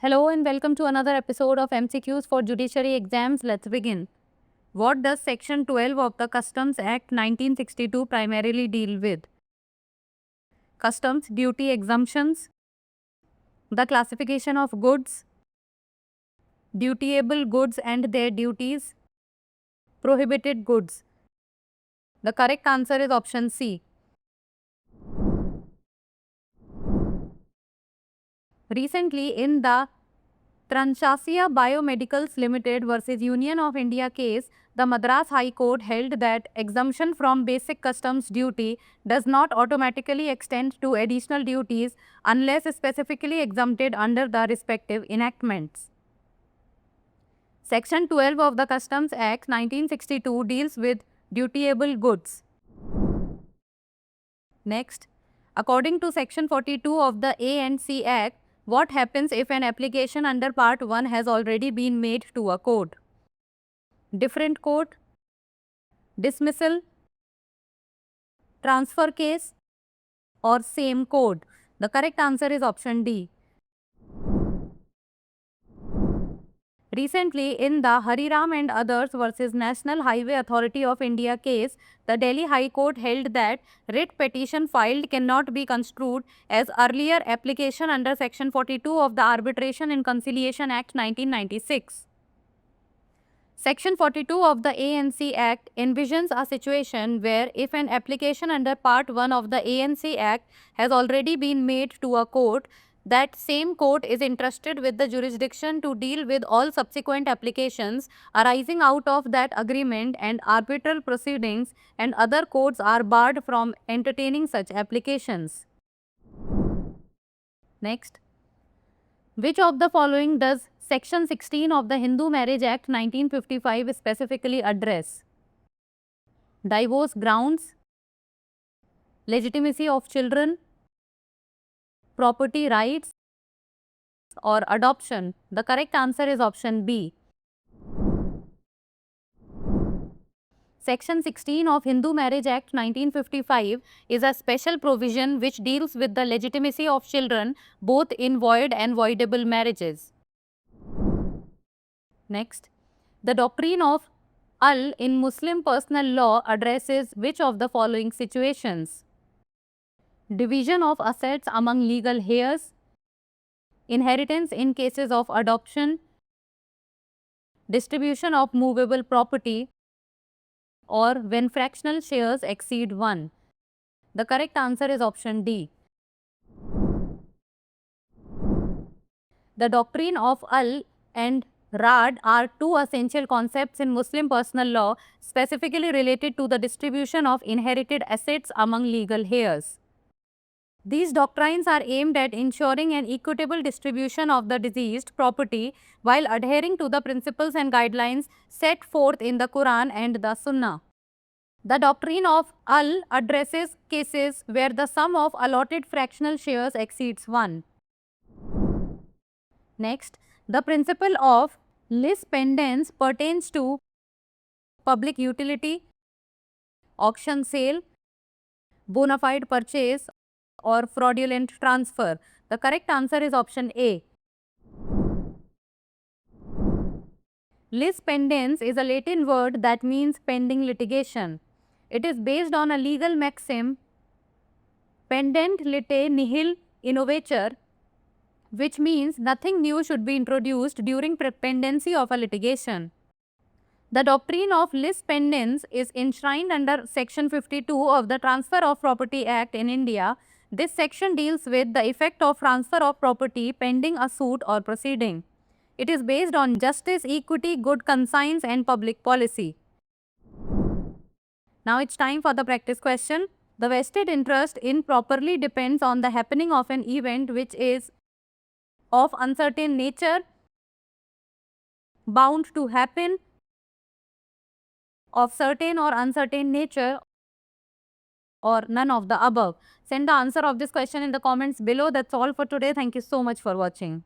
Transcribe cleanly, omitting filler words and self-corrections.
Hello and welcome to another episode of MCQs for Judiciary Exams. Let's begin. What does Section 12 of the Customs Act 1962 primarily deal with? Customs duty exemptions, the classification of goods, dutiable goods and their duties, prohibited goods. The correct answer is option C. Recently, in the Transasia Biomedicals Limited versus Union of India case, the Madras High Court held that exemption from basic customs duty does not automatically extend to additional duties unless specifically exempted under the respective enactments. Section 12 of the Customs Act 1962 deals with dutiable goods. Next, according to Section 42 of the A&C Act, what happens if an application under Part 1 has already been made to a court? Different court, dismissal, transfer case, or same court? The correct answer is option D. Recently, in the Hariram and others versus National Highway Authority of India case, the Delhi High Court held that writ petition filed cannot be construed as earlier application under Section 42 of the Arbitration and Conciliation Act 1996. Section 42 of the A&C Act envisions a situation where if an application under Part 1 of the A&C Act has already been made to a court, that same court is entrusted with the jurisdiction to deal with all subsequent applications arising out of that agreement, and arbitral proceedings and other courts are barred from entertaining such applications. Next, which of the following does Section 16 of the Hindu Marriage Act 1955 specifically address? Divorce grounds, legitimacy of children, property rights, or adoption? The correct answer is option B. Section 16 of Hindu Marriage Act 1955 is a special provision which deals with the legitimacy of children both in void and voidable marriages. Next, the doctrine of Al in Muslim personal law addresses which of the following situations? Division of assets among legal heirs, inheritance in cases of adoption, distribution of movable property, or when fractional shares exceed 1. The correct answer is option D. The doctrine of Al and Rad are two essential concepts in Muslim personal law specifically related to the distribution of inherited assets among legal heirs. These doctrines are aimed at ensuring an equitable distribution of the deceased property while adhering to the principles and guidelines set forth in the Quran and the Sunnah. The doctrine of Al addresses cases where the sum of allotted fractional shares exceeds 1. Next, the principle of lis pendens pertains to public utility, auction sale, bona fide purchase, or fraudulent transfer. The correct answer is option A. Lis pendens is a Latin word that means pending litigation. It is based on a legal maxim, pendent lite nihil innovatur, which means nothing new should be introduced during pendency of a litigation. The doctrine of lis pendens is enshrined under Section 52 of the Transfer of Property Act in India. This section deals with the effect of transfer of property pending a suit or proceeding. It is based on justice, equity, good conscience, and public policy. Now it's time for the practice question. The vested interest in properly depends on the happening of an event which is of uncertain nature, bound to happen, of certain or uncertain nature, or none of the above. Send the answer of this question in the comments below. That's all for today. Thank you so much for watching.